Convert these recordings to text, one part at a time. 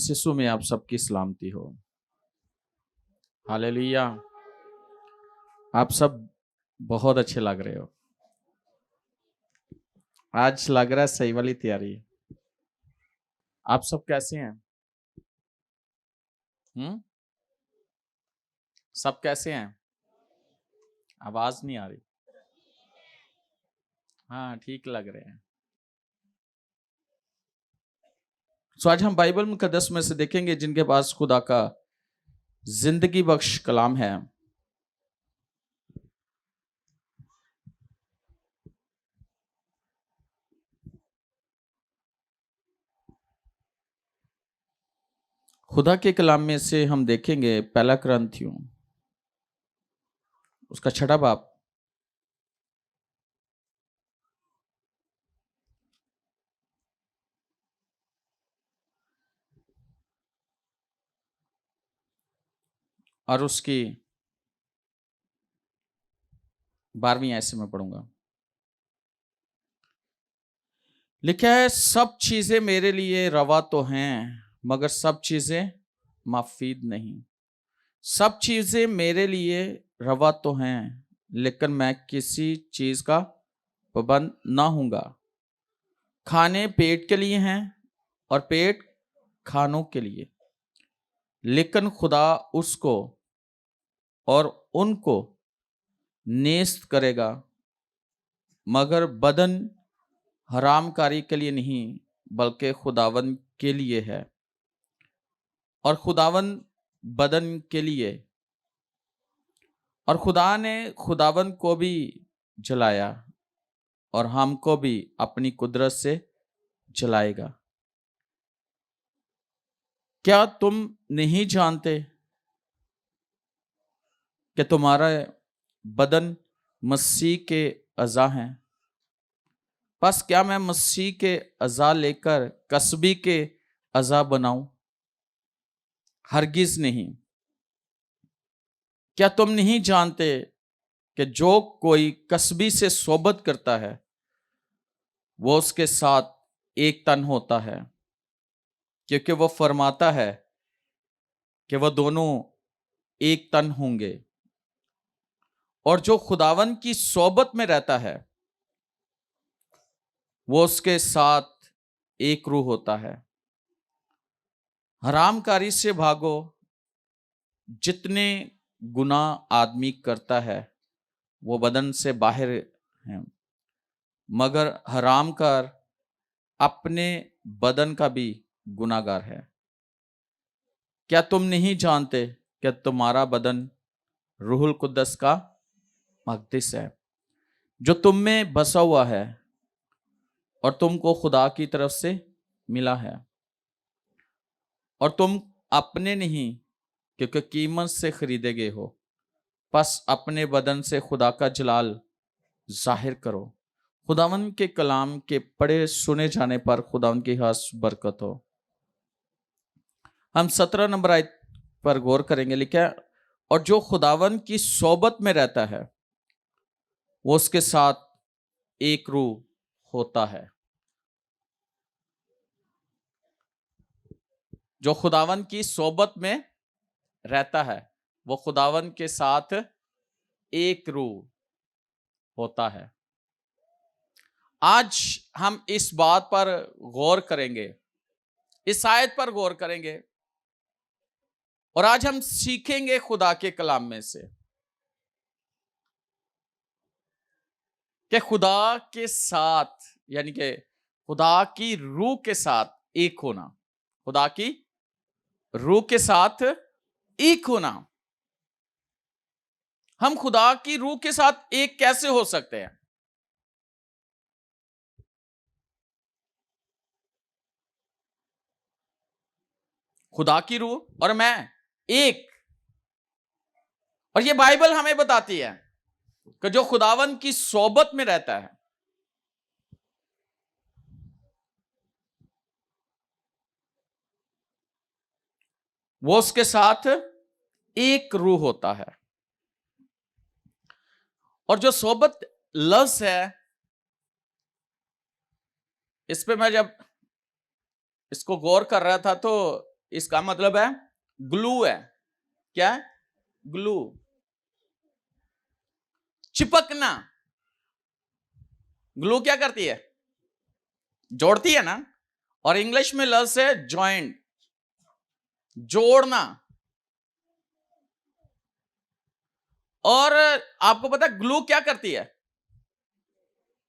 यीशु में आप सबकी सलामती हो। हालेलुया। आप सब बहुत अच्छे लग रहे हो। आज लग रहा है सही वाली तैयारी। आप सब कैसे हैं? सब कैसे हैं? आवाज नहीं आ रही। हाँ, ठीक लग रहे हैं। तो आज हम बाइबल मुकद्दस में से देखेंगे जिनके पास खुदा का जिंदगी बख्श कलाम है। खुदा के कलाम में से हम देखेंगे पहला कुरिन्थियों उसका 6 बाब। और उसकी 12वीं आयत से मैं पढ़ूंगा। लिखा है, सब चीजें मेरे लिए रवा तो हैं, मगर सब चीजें मुफीद नहीं। सब चीजें मेरे लिए रवा तो हैं, लेकिन मैं किसी चीज का पाबंद ना हूंगा। खाने पेट के लिए हैं और पेट खानों के लिए, लेकिन खुदा उसको और उनको नेस्त करेगा। मगर बदन हरामकारी के लिए नहीं, बल्कि खुदावन के लिए है, और खुदावन बदन के लिए। और खुदा ने खुदावन को भी जलाया और हमको भी अपनी कुदरत से जलाएगा। क्या तुम नहीं जानते कि तुम्हारा बदन मसीह के अज़ा हैं? बस क्या मैं मसीह के अज़ा लेकर कसबी के अज़ा बनाऊं? हरगिज नहीं। क्या तुम नहीं जानते कि जो कोई कसबी से सोबत करता है वो उसके साथ एक तन होता है, क्योंकि वो फरमाता है कि वह दोनों एक तन होंगे। और जो खुदावन की सोबत में रहता है वो उसके साथ एक रूह होता है। हरामकारी से भागो। जितने गुनाह आदमी करता है वो बदन से बाहर है, मगर हरामकार अपने बदन का भी गुनाहगार है। क्या तुम नहीं जानते कि तुम्हारा बदन रूहुल कुद्दस का मक़दिस है, जो तुम में बसा हुआ है और तुमको खुदा की तरफ से मिला है, और तुम अपने नहीं, क्योंकि कीमत से खरीदे गए हो। बस अपने बदन से खुदा का जलाल जाहिर करो। खुदावन के कलाम के पढ़े सुने जाने पर खुदावन की खास बरकत हो। हम 17 नंबर आयत पर गौर करेंगे। लिखा है, और जो खुदावन की सोबत में रहता है वो उसके साथ एक रूह होता है। जो खुदावन की सोबत में रहता है वो खुदावन के साथ एक रूह होता है। आज हम इस बात पर गौर करेंगे, इस आयत पर गौर करेंगे, और आज हम सीखेंगे खुदा के कलाम में से कि खुदा के साथ, यानी कि खुदा की रूह के साथ एक होना। खुदा की रूह के साथ एक होना। हम खुदा की रूह के साथ एक कैसे हो सकते हैं? खुदा की रूह और मैं एक। और ये बाइबल हमें बताती है कि जो खुदावन की सोबत में रहता है वो उसके साथ एक रूह होता है। और जो सोबत लफ्ज है, इस पे मैं जब इसको गौर कर रहा था तो इसका मतलब है ग्लू है। क्या है? ग्लू, चिपकना। ग्लू क्या करती है? जोड़ती है ना। और इंग्लिश में लफ्ज है जॉइंट, जोड़ना। और आपको पता है ग्लू क्या करती है?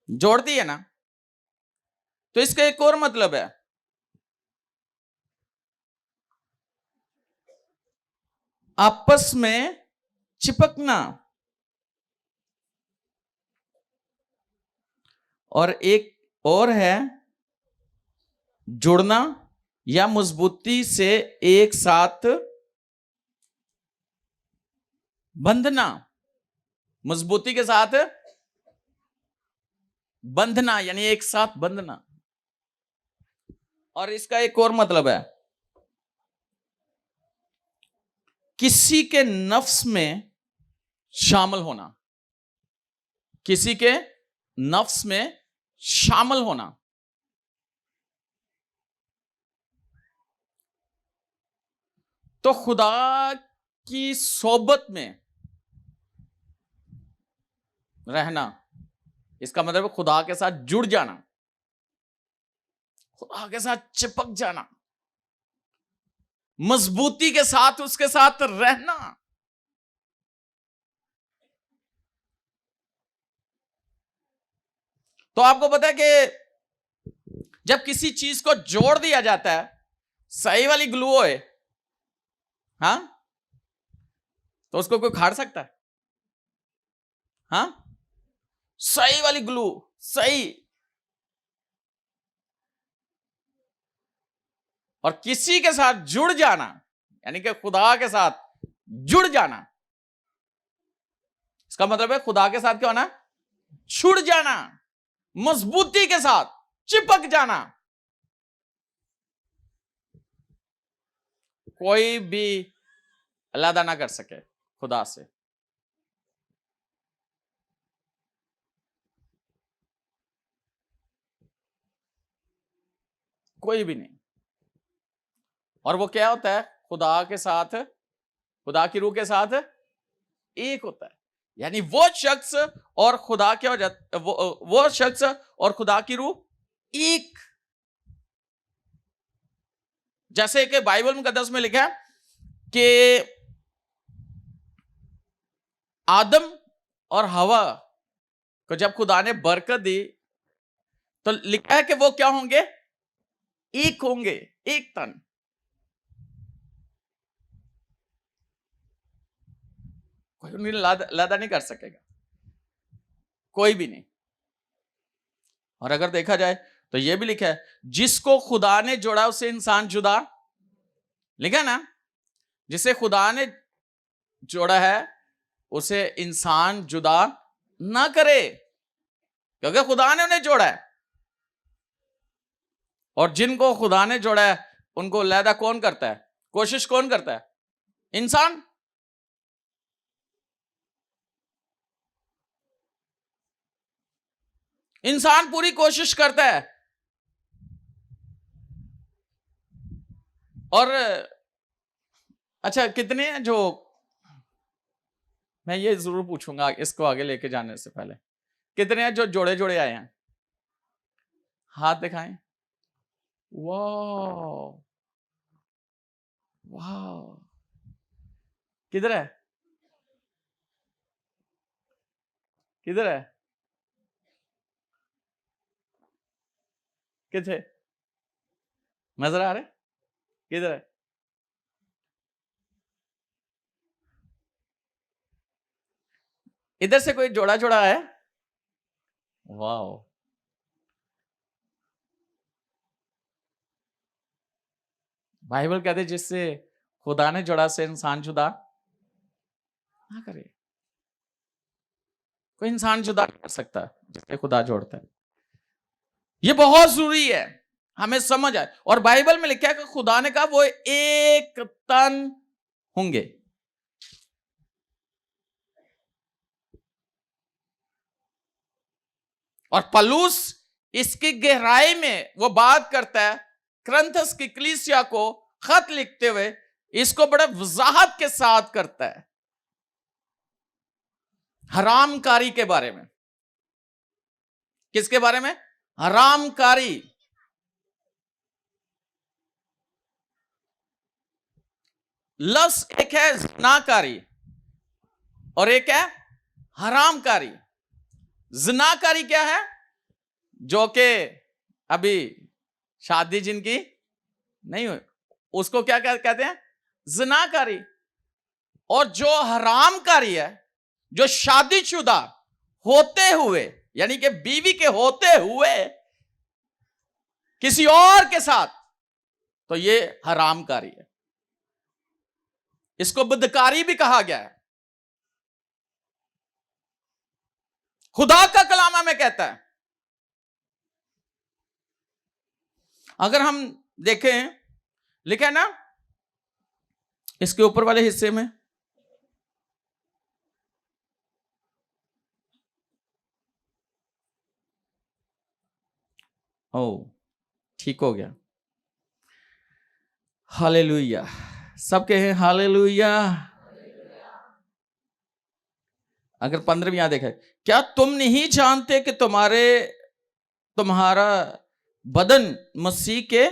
जोड़ती है ना। तो इसका एक और मतलब है, आपस में चिपकना। और एक और है जुड़ना या मजबूती से एक साथ बंधना। मजबूती के साथ बंधना यानी एक साथ बंधना। और इसका एक और मतलब है किसी के नफ्स में शामिल होना। किसी के नफ्स में शामिल होना। तो खुदा की सोबत में रहना, इसका मतलब है खुदा के साथ जुड़ जाना, खुदा के साथ चिपक जाना, मजबूती के साथ उसके साथ रहना। तो आपको पता है कि जब किसी चीज को जोड़ दिया जाता है, सही वाली ग्लू होए, हाँ, तो उसको कोई खाड़ सकता है? हाँ, सही वाली ग्लू, सही। और किसी के साथ जुड़ जाना यानी कि खुदा के साथ जुड़ जाना, इसका मतलब है खुदा के साथ क्या होना? जुड़ जाना, मजबूती के साथ चिपक जाना। कोई भी अलग ना कर सके खुदा से। कोई भी नहीं। और वो क्या होता है? खुदा के साथ, खुदा की रूह के साथ एक होता है। यानी वो शख्स और खुदा क्या हो जाता, वो शख्स और खुदा की रूह एक। जैसे कि बाइबल मुकद्दस में लिखा है कि आदम और हवा को जब खुदा ने बरकत दी तो लिखा है कि वो क्या होंगे? एक होंगे, एक तन। कोई उन्हें लादा नहीं कर सकेगा, कोई भी नहीं। और अगर देखा जाए तो यह भी लिखा है जिसको खुदा ने जोड़ा उसे इंसान जुदा, लिखा ना, जिसे खुदा ने जोड़ा है उसे इंसान जुदा ना करे, क्योंकि खुदा ने उन्हें जोड़ा है। और जिनको खुदा ने जोड़ा है उनको अलहदा कौन करता है? कोशिश कौन करता है? इंसान। इंसान पूरी कोशिश करता है। और अच्छा, कितने हैं जो, मैं ये जरूर पूछूंगा इसको आगे लेके जाने से पहले, कितने हैं जो जोड़े जोड़े आए हैं? हाथ दिखाएं। वाह, वाह, किधर है? किधर है? किथे? नजर आ रहे? किधर है? इधर से कोई जोड़ा जोड़ा है? वाह। बाइबल कहते जिससे खुदा ने जोड़ा से इंसान जुदा ना करे। कोई इंसान जुदा नहीं कर सकता जिससे खुदा जोड़ता है। ये बहुत जरूरी है हमें समझ आए। और बाइबल में लिखा है कि खुदा ने कहा वो एक तन होंगे। और पलूस इसकी गहराई में वो बात करता है, क्रंथस की कलीसिया को खत लिखते हुए इसको बड़े वजाहत के साथ करता है हरामकारी के बारे में। किसके बारे में? हरामकारी। लफ्ज एक है ज़िनाकारी और एक है हरामकारी। ज़िनाकारी क्या है? जो कि अभी शादी जिनकी नहीं हुई उसको क्या कहते हैं? ज़िनाकारी। और जो हरामकारी है, जो शादीशुदा होते हुए यानी कि बीवी के होते हुए किसी और के साथ, तो ये हरामकारी है। इसको बदकारी भी कहा गया है। खुदा का कलाम हमें कहता है, अगर हम देखें, लिखा है ना इसके ऊपर वाले हिस्से में, ओ ठीक हो गया, हालेलुया। सब कहे हालेलुया। अगर 15 यहां देखे, क्या तुम नहीं जानते कि तुम्हारा बदन मसीह के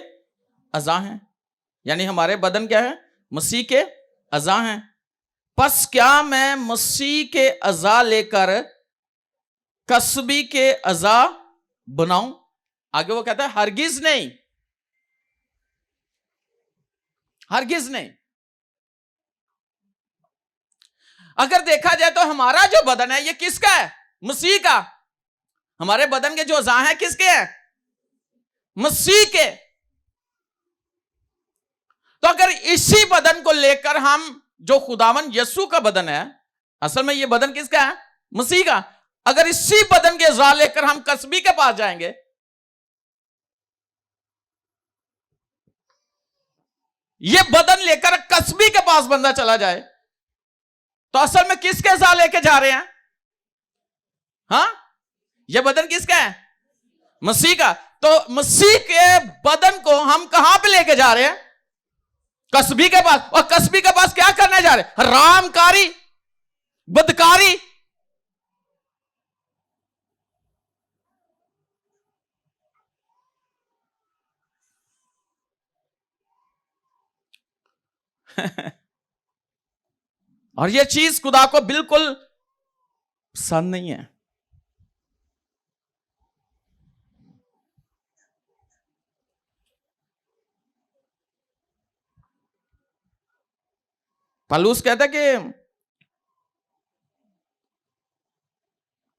अज़ा हैं? यानी हमारे बदन क्या है? मसीह के अज़ा हैं। पस क्या मैं मसीह के अज़ा लेकर कसबी के अज़ा बनाऊं? आगे वो कहता है हरगिज नहीं, हरगिज नहीं। अगर देखा जाए तो हमारा जो बदन है ये किसका है? मसीह का। हमारे बदन के जो अज़ा हैं किसके हैं? मसीह के। तो अगर इसी बदन को लेकर हम, जो खुदावन यीशु का बदन है, असल में ये बदन किसका है? मसीह का। अगर इसी बदन के अज़ा लेकर हम कसबी के पास जाएंगे, ये बदन लेकर कसबी के पास बंदा चला जाए, तो असल में किसके अज़ा लेके जा रहे हैं? हाँ, ये बदन किसका है? मसीह का। तो मसीह के बदन को हम कहां पे लेके जा रहे हैं? कसबी के पास। और कसबी के पास क्या करने जा रहे हैं? हरामकारी, बदकारी। और यह चीज खुदा को बिल्कुल पसंद नहीं है। पौलुस कहता है कि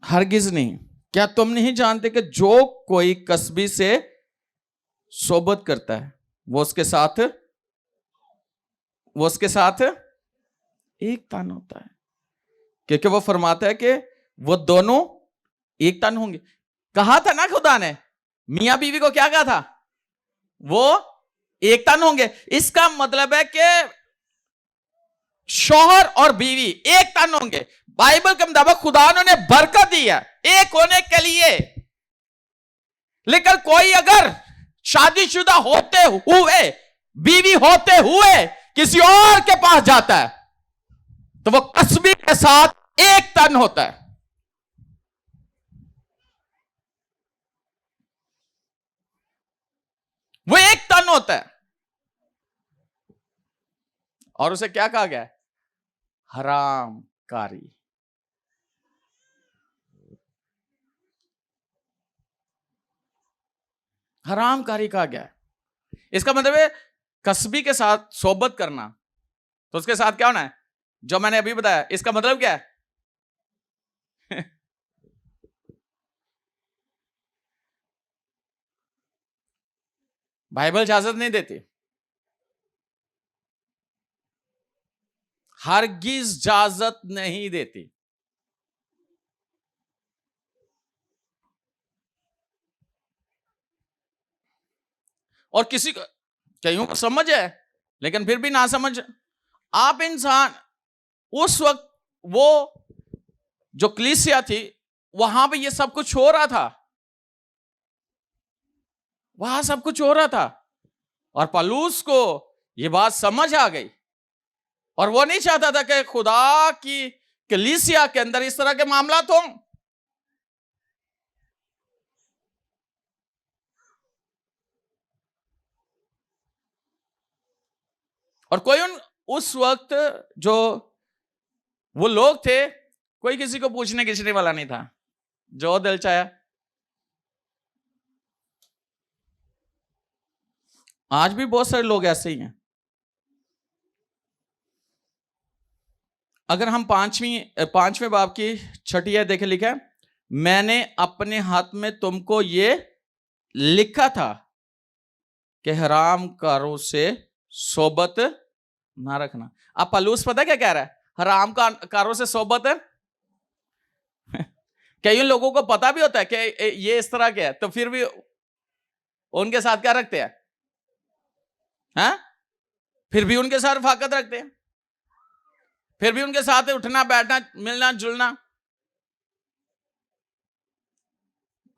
हरगिज नहीं। क्या तुम नहीं जानते कि जो कोई कसबी से सोबत करता है वो उसके साथ एक तन होता है, क्योंकि वो फरमाता है कि वो दोनों एक तन होंगे। कहा था ना खुदा ने, मियां बीवी को क्या कहा था? वो एक तन होंगे। इसका मतलब है कि शौहर और बीवी एक तन होंगे। बाइबल के मुताबिक खुदा ने बरकत दी है एक होने के लिए। लेकिन कोई अगर शादीशुदा होते हुए, बीवी होते हुए किसी और के पास जाता है, तो वो कसबी के साथ एक तन होता है। वो एक तन होता है। और उसे क्या कहा गया है? हरामकारी। हरामकारी कहा गया है। इसका मतलब है कसबी के साथ सोबत करना, तो उसके साथ क्या होना है? जो मैंने अभी बताया। इसका मतलब क्या है? बाइबल इजाजत नहीं देती, हरगिज इजाजत नहीं देती। और किसी को, कईयों को समझ है लेकिन फिर भी ना समझ। आप इंसान, उस वक्त वो जो कलीसिया थी वहां पे ये सब कुछ हो रहा था, वहां सब कुछ हो रहा था। और पौलुस को ये बात समझ आ गई, और वो नहीं चाहता था कि खुदा की कलीसिया के अंदर इस तरह के मामला हों। और कोई उस वक्त जो वो लोग थे, कोई किसी को पूछने खींचने वाला नहीं था, जो दिल चाहे। आज भी बहुत सारे लोग ऐसे ही हैं। अगर हम पांचवें बाब की छठी है देखें, लिखा है, मैंने अपने हाथ में तुमको ये लिखा था कि हराम कारों से सोबत ना रखना। अब पलूस पता क्या कह रहा है? हराम कारों से सोबत है। कई लोगों को पता भी होता है कि ये इस तरह के है, तो फिर भी उनके साथ क्या रखते हैं? हाँ? फिर भी उनके साथ रफाकत रखते हैं, फिर भी उनके साथ उठना बैठना मिलना जुलना।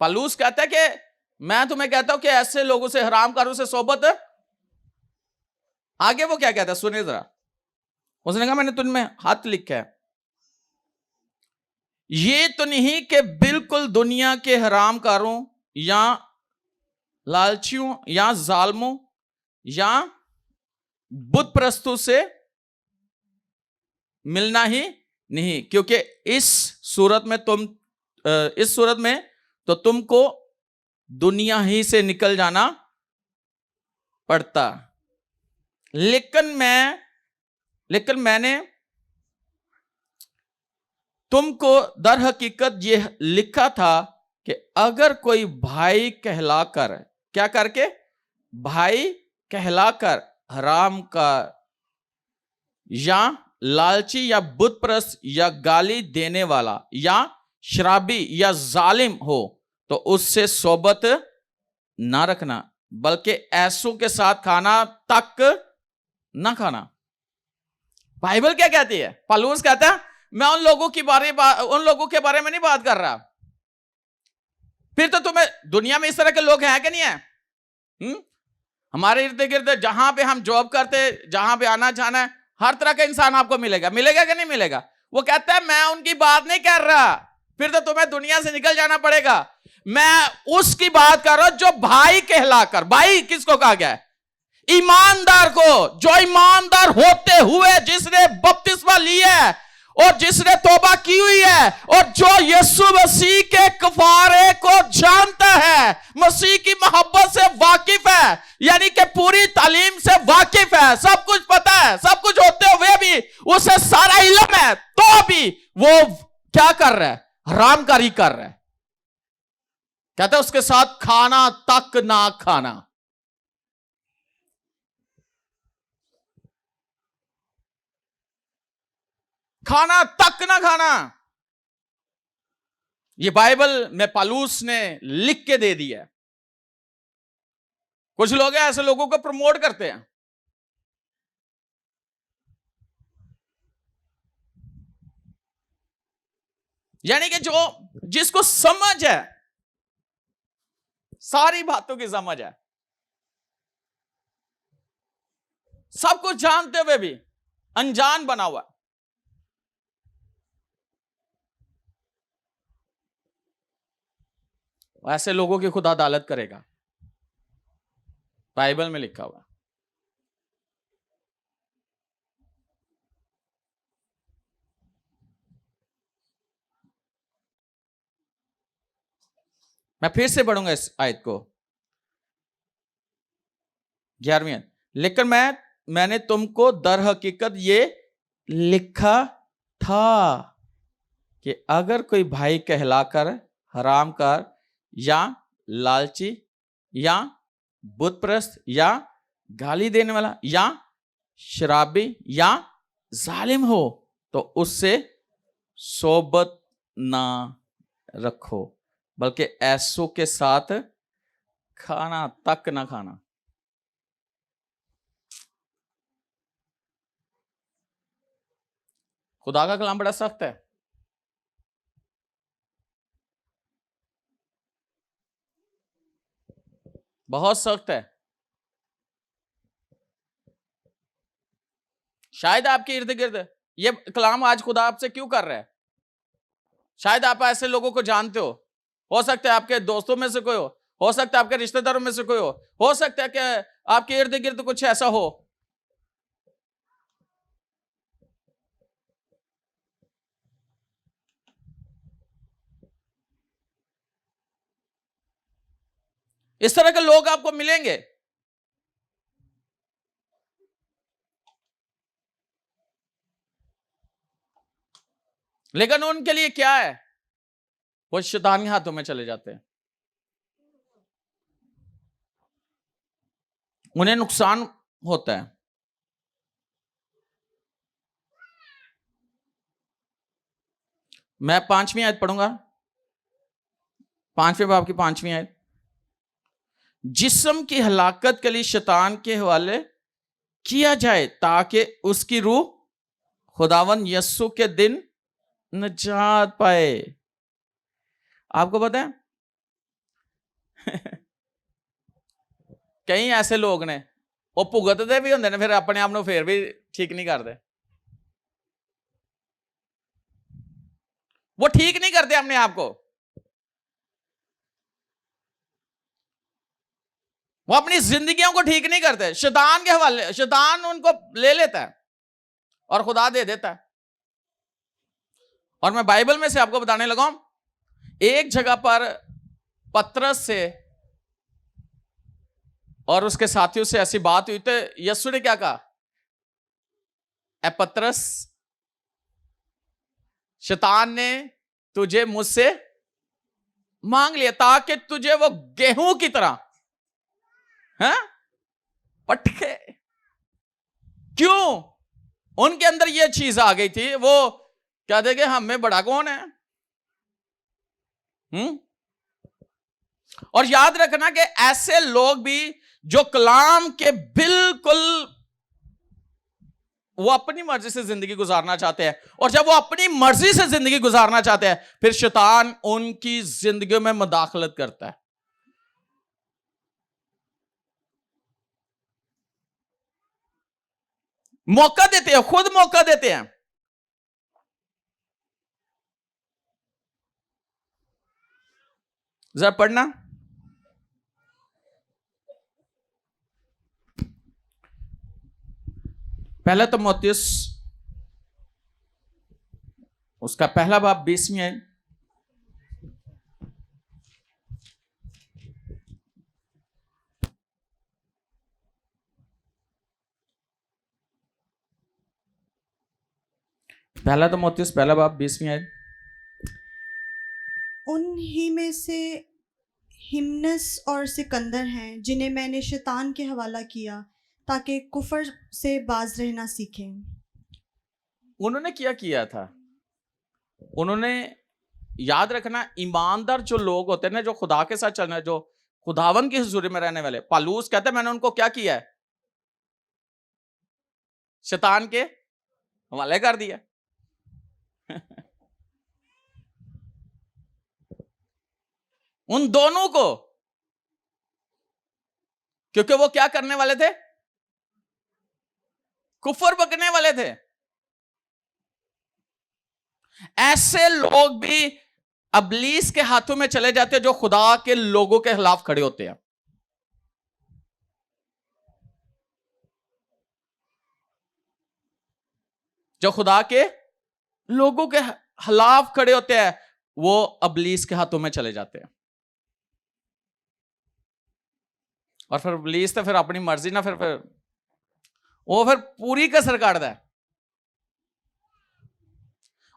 पलूस कहता है कि मैं तुम्हें कहता हूं कि ऐसे लोगों से, हराम कारों से सोबत है। आगे वो क्या कहता है सुनिए जरा। उसने कहा मैंने तुम में हाथ लिखा है, ये तो नहीं कि बिल्कुल दुनिया के हरामकारों या लालचियों या जालमों या बुत प्रस्तु से मिलना ही नहीं, क्योंकि इस सूरत में तो तुमको दुनिया ही से निकल जाना पड़ता। लेकिन मैंने तुमको दर हकीकत यह लिखा था कि अगर कोई भाई कहलाकर, क्या करके? भाई कहलाकर हराम का या लालची या बुतप्रस्त या गाली देने वाला या शराबी या जालिम हो तो उससे सोबत ना रखना, बल्कि ऐसों के साथ खाना तक ना खाना। बाइबल क्या कहती है? पौलुस कहता है मैं उन लोगों के बारे में नहीं बात कर रहा। फिर तो तुम्हें दुनिया में इस तरह के लोग हैं कि नहीं है? हमारे इर्द गिर्द जहां पे हम जॉब करते, जहां पे आना जाना है, हर तरह का इंसान आपको मिलेगा कि नहीं मिलेगा? वो कहता है मैं उनकी बात नहीं कर रहा, फिर तो तुम्हें दुनिया से निकल जाना पड़ेगा। मैं उसकी बात कर रहा हूं जो भाई कहलाकर, भाई किसको कहा गया है? ईमानदार को, जो ईमानदार होते हुए जिसने बपतिस्मा लिया है और जिसने तौबा की हुई है और जो यीशु मसीह के कफारे को जानता है, मसीह की मोहब्बत से वाकिफ है, यानी कि पूरी तालीम से वाकिफ है, सब कुछ पता है, सब कुछ होते हुए भी उसे सारा इल्म है, तो भी वो क्या कर रहा है? हरामकारी कर रहा है। कहते हैं उसके साथ खाना तक ना खाना। खाना तक ना खाना। ये बाइबल में पौलुस ने लिख के दे दिया है। कुछ लोग हैं ऐसे लोगों को प्रमोट करते हैं, यानी कि जिसको समझ है, सारी बातों की समझ है, सब कुछ जानते हुए भी अनजान बना हुआ। ऐसे लोगों की खुदा अदालत करेगा, बाइबल में लिखा हुआ। मैं फिर से पढ़ूंगा इस आयत को, 11वीं। लेकिन मैंने तुमको दर हकीकत ये लिखा था कि अगर कोई भाई कहलाकर हरामकार या लालची या बुतप्रस्त या गाली देने वाला या शराबी या जालिम हो तो उससे सोबत ना रखो, बल्कि ऐसों के साथ खाना तक ना खाना। खुदा का कलाम बड़ा सख्त है। बहुत सख्त है। शायद आपके इर्द गिर्द ये कलाम आज खुदा आपसे क्यों कर रहा है, शायद आप ऐसे लोगों को जानते हो सकता है आपके दोस्तों में से कोई हो सकता है आपके रिश्तेदारों में से कोई हो सकता है कि आपके इर्द गिर्द कुछ ऐसा हो। इस तरह के लोग आपको मिलेंगे। लेकिन उनके लिए क्या है, वो शैतान के हाथों में चले जाते हैं, उन्हें नुकसान होता है। मैं 5वीं आयत पढ़ूंगा, 5वें बाब की 5वीं आयत। जिस्म की हलाकत के लिए शैतान के हवाले किया जाए ताकि उसकी रूह खुदावन यस्सु के दिन नजात पाए। आपको पता है कई ऐसे लोग ने वो भुगतते भी होंगे ने, फिर अपने आप को फिर भी ठीक नहीं करते, वो ठीक नहीं करते अपने आप को, वो अपनी जिंदगियों को ठीक नहीं करते, शैतान के हवाले, शैतान उनको ले लेता है और खुदा दे देता है। और मैं बाइबल में से आपको बताने लगा हूं, एक जगह पर पतरस से और उसके साथियों से ऐसी बात हुई तो यीशु ने क्या कहा, ए पतरस, शैतान ने तुझे मुझसे मांग लिया ताकि तुझे वो गेहूं की तरह पटके। क्यों? उनके अंदर ये चीज आ गई थी, वो कहते कि हम में बड़ा कौन है। और याद रखना कि ऐसे लोग भी जो कलाम के बिल्कुल वो अपनी मर्जी से जिंदगी गुजारना चाहते हैं, और जब वो अपनी मर्जी से जिंदगी गुजारना चाहते हैं फिर शैतान उनकी जिंदगी में मुदाखलत करता है। मौका देते हैं, खुद मौका देते हैं। जरा पढ़ना, पहला तीमुथियुस उसका पहला बाब 20वीं है। पहला तीमुथियुस पहला बाब 20वीं है। उन्हीं में से हिमनस और सिकंदर हैं जिन्हें मैंने शैतान के हवाला किया ताकि कुफर से बाज रहना सीखें। उन्होंने क्या किया था? उन्होंने, याद रखना, ईमानदार जो लोग होते हैं ना, जो खुदा के साथ चलने, जो खुदावन की हुजूरी में रहने वाले, पालूस कहते हैं मैंने उनको क्या किया है, शैतान के हवाले कर दिया। उन दोनों को, क्योंकि वो क्या करने वाले थे, कुफर बकने वाले थे। ऐसे लोग भी अबलीस के हाथों में चले जाते हैं जो खुदा के लोगों के खिलाफ खड़े होते हैं। जो खुदा के लोगों के खिलाफ खड़े होते हैं वो अबलीस के हाथों में चले जाते हैं। और फिर अबलीस तो फिर अपनी मर्जी ना, फिर वो फिर पूरी कसर काटता है।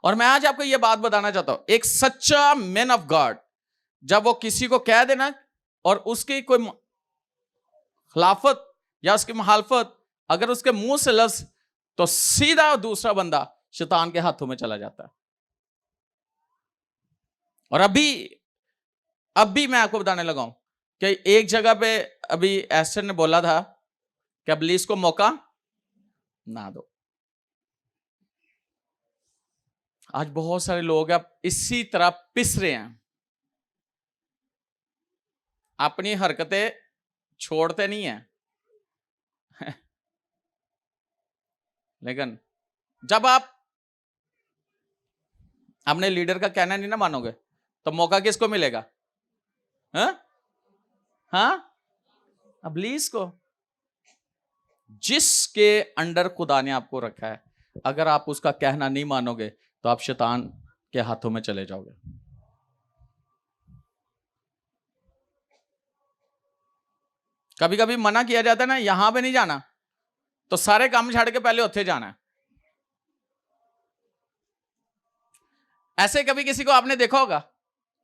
और मैं आज आपको यह बात बताना चाहता हूं, एक सच्चा मैन ऑफ गॉड जब वो किसी को कह देना और उसकी कोई खिलाफत या उसकी मुखालफत अगर उसके मुंह से लफ्ज, तो सीधा दूसरा बंदा शैतान के हाथों में चला जाता है। और अभी मैं आपको बताने लगा हूं कि एक जगह पे अभी एस्टर ने बोला था कि अबलीस को मौका ना दो। आज बहुत सारे लोग अब इसी तरह पिस रहे हैं, अपनी हरकतें छोड़ते नहीं है लेकिन जब आप अपने लीडर का कहना नहीं ना मानोगे तो मौका किसको मिलेगा? हाँ, इब्लीस को। जिसके अंडर खुदा ने आपको रखा है, अगर आप उसका कहना नहीं मानोगे तो आप शैतान के हाथों में चले जाओगे। कभी कभी मना किया जाता है ना, यहां पे नहीं जाना, तो सारे काम छाड़ के पहले उत्थे जाना है। ऐसे कभी किसी को आपने देखा होगा,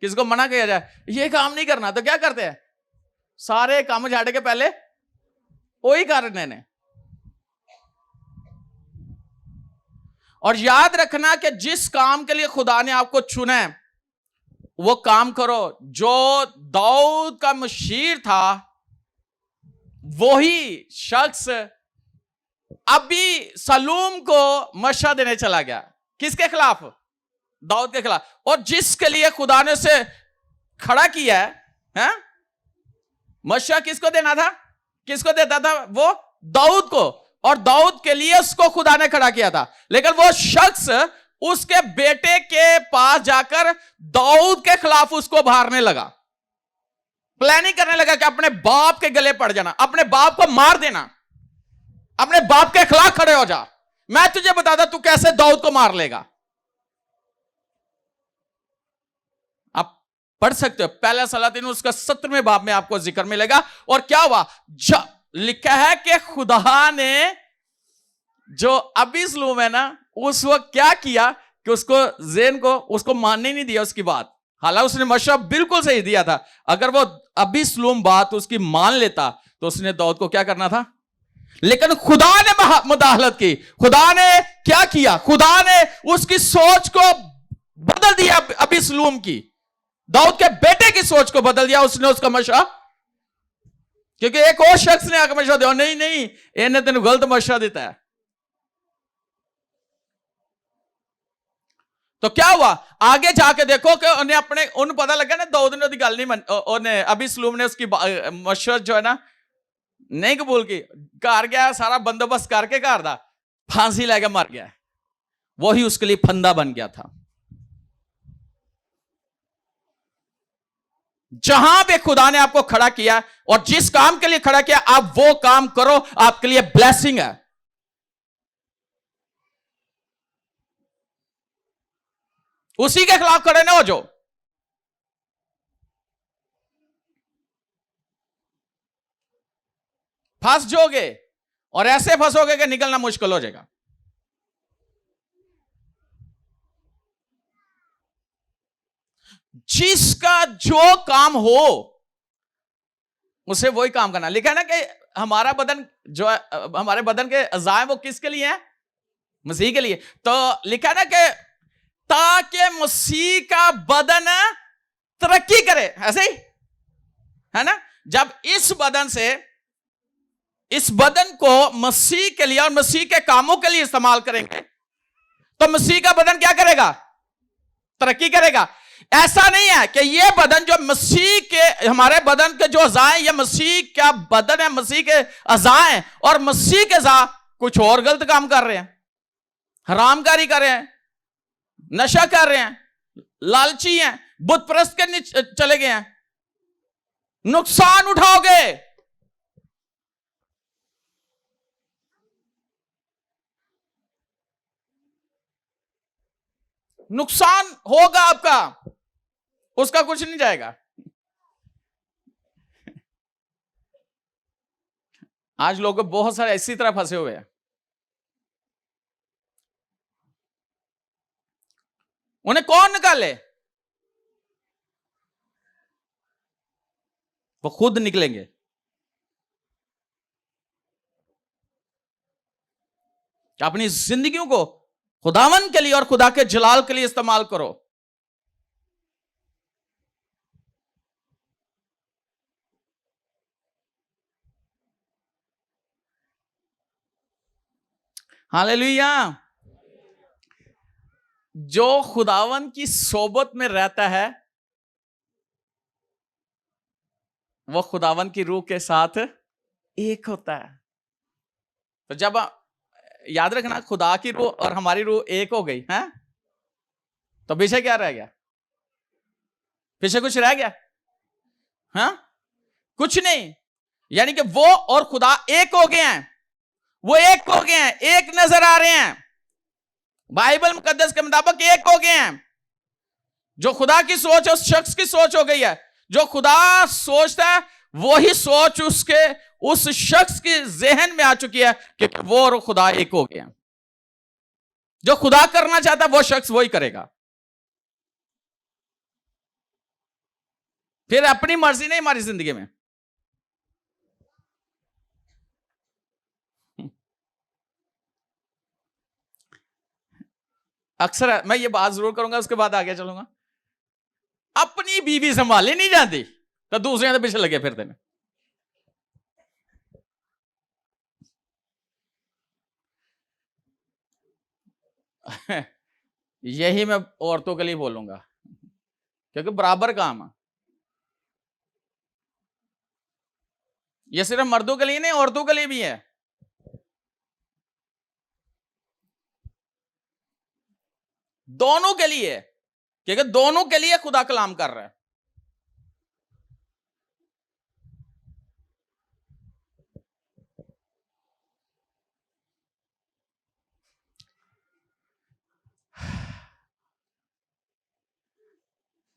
किसी को मना किया जाए ये काम नहीं करना, तो क्या करते हैं? सारे काम छाड़ के पहले वही करने ने। और याद रखना कि जिस काम के लिए खुदा ने आपको चुना है वो काम करो। जो दाऊद का मशीर था वही शख्स अभी सलूम को मशा देने चला गया। किसके खिलाफ? दाऊद के खिलाफ। और जिसके लिए खुदा ने उसे खड़ा किया है? मशा किसको देना था? किसको देता था? वो दाऊद को। और दाऊद के लिए उसको खुदा ने खड़ा किया था। लेकिन वो शख्स उसके बेटे के पास जाकर दाऊद के खिलाफ उसको मारने लगा, प्लानिंग करने लगा कि अपने बाप के गले पड़ जाना, अपने बाप को मार देना, अपने बाप के खिलाफ खड़े हो जा, मैं तुझे बताता तू कैसे दाऊद को मार लेगा। आप पढ़ सकते हो पहला सलातीन उसका 17वें बाब में आपको जिक्र मिलेगा। और क्या हुआ? लिखा है कि खुदा ने जो अबीसलूम है ना, उस वक्त क्या किया कि उसको ज़ेन को उसको मानने नहीं दिया उसकी बात। हालांकि उसने मशवरा बिल्कुल सही दिया था। अगर वो अबीसलूम बात उसकी मान लेता तो उसने दाऊद को क्या करना था? लेकिन खुदा ने मुदाखलत की। खुदा ने क्या किया? खुदा ने उसकी सोच को बदल दिया। अबीसलूम की, दाऊद के बेटे की सोच को बदल दिया उसने उसका मशवरा। क्योंकि एक और शख्स ने आकर मशवरा दिया, नहीं नहीं इन्हें तेन गलत मशवरा देता है। तो क्या हुआ? आगे जाके देखो कि उन्हें अपने उन पता लगा ना दाऊद ने गल नहीं अबीसलूम ने उसकी मशवरा जो है ना नहीं कबूल की। घर गया, सारा बंदोबस्त करके घर दा फांसी लेके मर गया। वही उसके लिए फंदा बन गया था। जहां पे खुदा ने आपको खड़ा किया और जिस काम के लिए खड़ा किया, आप वो काम करो, आपके लिए ब्लेसिंग है। उसी के खिलाफ खड़े ना हो जो। फंस जाओगे और ऐसे फंसोगे कि निकलना मुश्किल हो जाएगा। जिसका जो काम हो उसे वही काम करना। लिखा है ना कि हमारा बदन जो है, हमारे बदन के अज़ाए वो किसके लिए है? मसीह के लिए। तो लिखा है ना कि ताकि मसीह का बदन तरक्की करे, ऐसे ही है ना। जब इस बदन से इस बदन को मसीह के लिए और मसीह के कामों के लिए इस्तेमाल करेंगे तो मसीह का बदन क्या करेगा? तरक्की करेगा। ऐसा नहीं है कि ये बदन जो मसीह के, हमारे बदन के जो अज़ाए, ये मसीह का बदन है, मसीह के अज़ाए, और मसीह के अज़ा कुछ और गलत काम कर रहे हैं, हरामकारी कर रहे हैं, नशा कर रहे हैं, लालची हैं, बुत परस्त के नीचे चले गए हैं। नुकसान उठाओगे। नुकसान होगा आपका, उसका कुछ नहीं जाएगा। आज लोग बहुत सारे इसी तरह फंसे हुए हैं। उन्हें कौन निकाले? वो खुद निकलेंगे। अपनी जिंदगियों को खुदावन के लिए और खुदा के जलाल के लिए इस्तेमाल करो। हालेलुया। जो खुदावन की सोबत में रहता है वो खुदावन की रूह के साथ एक होता है। तो जब याद रखना, खुदा की रूह और हमारी रूह एक हो गई है, तो पीछे क्या रह गया? पीछे कुछ रह गया? हाँ, कुछ नहीं। यानी कि वो और खुदा एक हो गए हैं, वो एक हो गए हैं, एक नजर आ रहे हैं, बाइबल मुकद्दस के मुताबिक एक हो गए हैं। जो खुदा की सोच है उस शख्स की सोच हो गई है। जो खुदा सोचता है वही सोच उसके उस शख्स के जहन में आ चुकी है कि वो और खुदा एक हो गए हैं। जो खुदा करना चाहता है वो शख्स वही करेगा। फिर अपनी मर्जी नहीं हमारी जिंदगी में। अक्सर मैं ये बात जरूर करूंगा, उसके बाद आगे चलूंगा। अपनी बीवी संभाली नहीं जाती तो दूसरे के पीछे लगे फिरते हैं। यही मैं औरतों के लिए बोलूंगा, क्योंकि बराबर काम है। ये सिर्फ मर्दों के लिए नहीं, औरतों के लिए भी है। दोनों के लिए, क्योंकि दोनों के लिए खुदा कलाम कर रहा है।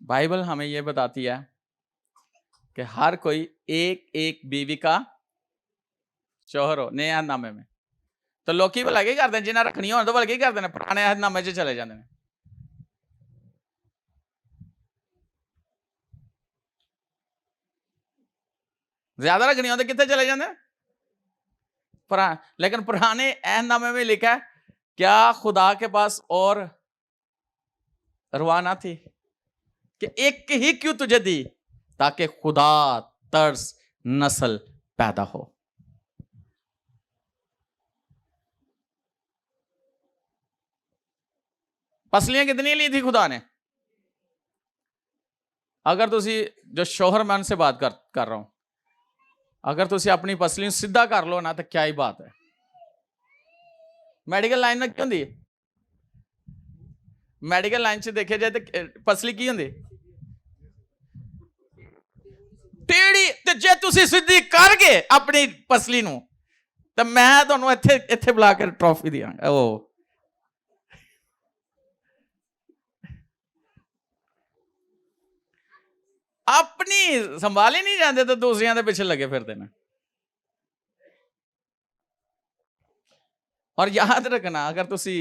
बाइबल हमें यह बताती है कि हर कोई एक एक बीवी का शौहर हो नए अहदनामे में। तो लोग की भला की करते हैं, जिन्हें रखनी हो तो भला की करते हैं, पुराने अहदनामे च चले जाते हैं। ज्यादा रखनी हो तो कितने चले जाते हैं? लेकिन पुराने अहदनामे में लिखा है, क्या खुदा के पास और रवाना थी कि एक ही क्यों तुझे दी, ताकि खुदा तर्स नस्ल पैदा हो। पसलियां कितनी ली थी खुदा ने? अगर तुसी जो शोहर मैं उनसे बात कर रहा हूं, अगर तुसी अपनी पसलियां सीधा कर लो ना तो क्या ही बात है। मेडिकल लाइन में क्यों दी? मेडिकल लाइन से देखे जाए तो पसली की होंगी टेढ़ी, ते जे तुसी सीधी कर गए अपनी पसली नू तो मैं तुहानू इत्थे इत्थे बुला के ट्रॉफी दियांगा। ओ अपनी संभाली नहीं जाते तो दूसरियां दे पीछे लगे फिरते हैं। और याद रखना, अगर तुसी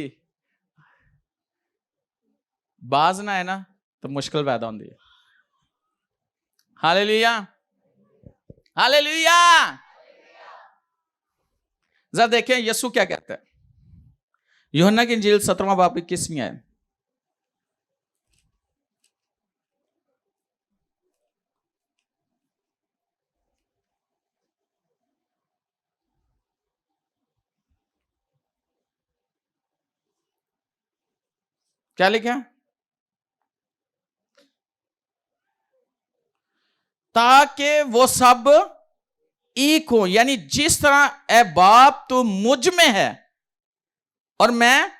बाज ना है ना तो मुश्किल पैदा होती है। Hallelujah, hallelujah. जरा देखें यीशु क्या कहता है। यूहन्ना की इंजील 17वां बाब 21वीं आयत। क्या लिखा? ताकि वो सब एक हो, यानी जिस तरह ए बाप तू मुझ में है और मैं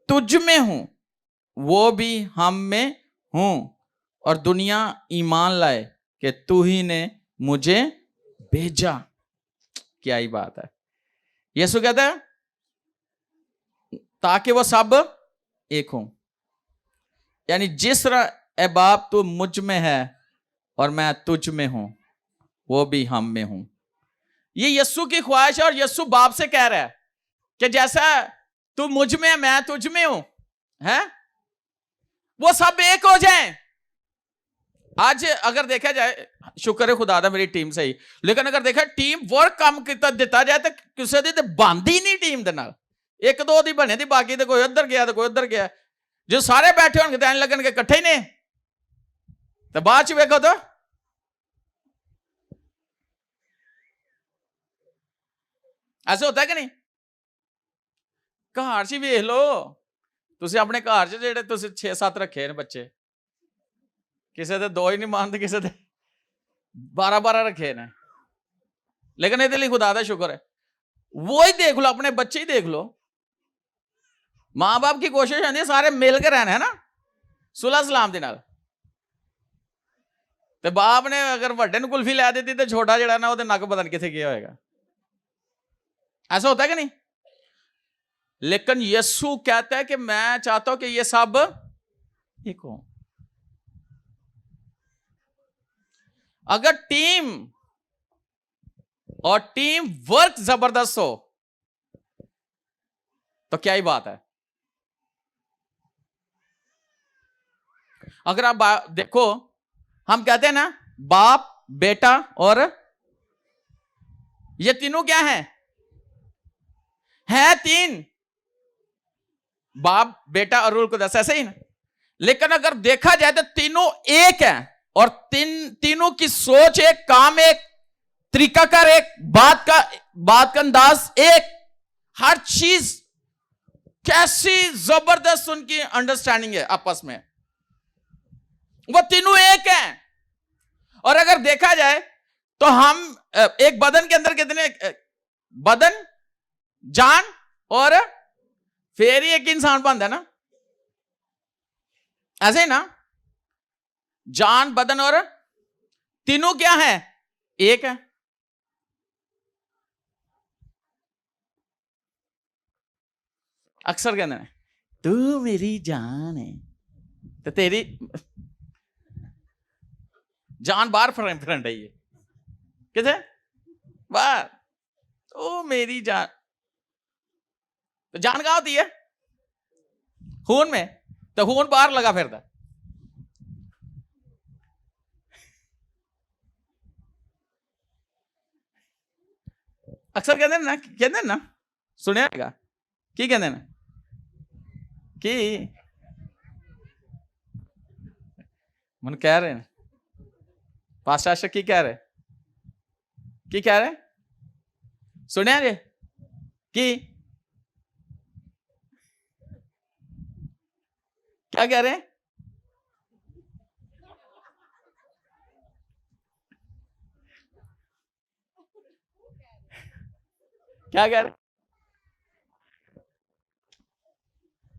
तुझ में हूं, वो भी हम में हूं, और दुनिया ईमान लाए कि तू ही ने मुझे भेजा। क्या ही बात है। यीशु कहता है ताकि वो सब एक हो, यानी जिस तरह ए बाप तू मुझ में है और मैं तुझ में हूं, वो भी हम में हूं। ये यीशु की ख्वाहिश है और यीशु बाप से कह रहा है कि जैसा तू मुझ में है मैं तुझ में हूं, है वो सब एक हो जाएं। आज अगर देखा जाए, शुक्र है खुदा दा मेरी टीम सही, लेकिन अगर देखा टीम वर्क काम किता दिता जाए तो किसी दी बनती नहीं टीम दे नाल। एक दो दी बने दी, बाकी तो कोई उधर गया तो कोई उधर गया। जो सारे बैठे होंगे तो ऐन लगन के इकट्ठे ही ने, तो बाद च वेखो तो ऐसे होता है कि नहीं? घर च वेख लो, तुसी अपने घर च जेड़े तुसी 6-7 रखे ने बच्चे, किसी दे 2 ही नहीं मानते, किसी दे 12-12 रखे ने, लेकिन ये खुदा दा शुक्र है। वो ही देख लो, अपने बच्चे ही देख लो, मां बाप की कोशिश होती है सारे मिल के रहना है ना, सुलह सलाम दे नाल। ते बाप ने अगर वड्डे ਨੂੰ कुल्फी लै दी तो छोटा जड़ा ना ਉਹਦੇ नक पता नहीं किथे गया होएगा। ऐसा होता है कि नहीं? लेकिन यीशु कहता है कि मैं चाहता हूं कि ये सब एक हो। अगर टीम और टीम वर्क जबरदस्त हो तो क्या ही बात है। अगर आप देखो, हम कहते हैं ना बाप बेटा और ये तीनों क्या है तीन, बाप बेटा और रूल कुदस, ऐसे ही ना। लेकिन अगर देखा जाए तो तीनों एक है और तीनों की सोच एक, काम एक, तरीकाकार एक, बात का अंदाज एक, हर चीज कैसी जबरदस्त उनकी अंडरस्टैंडिंग है आपस में, वो तीनों एक हैं। और अगर देखा जाए तो हम एक बदन के अंदर कितने बदन, जान और फिर ही एक इंसान बनता है ना, ऐसे ही ना। जान बदन और तीनों क्या है, एक है। अक्सर कहते हैं तू मेरी जान है, तो तेरी जान बाहर फ्रंट है, ये किथे बाहर, तो मेरी जान, तो जान कहां होती है, खून में, तो खून बाहर लगा फिरता। अक्सर कहते हैं ना सुनिएगा, की कहते हैं ना कि मन कह रहे हैं पास्टर की कह रहे सुनिया रे कि क्या कह रहे हैं, क्या कह रहे,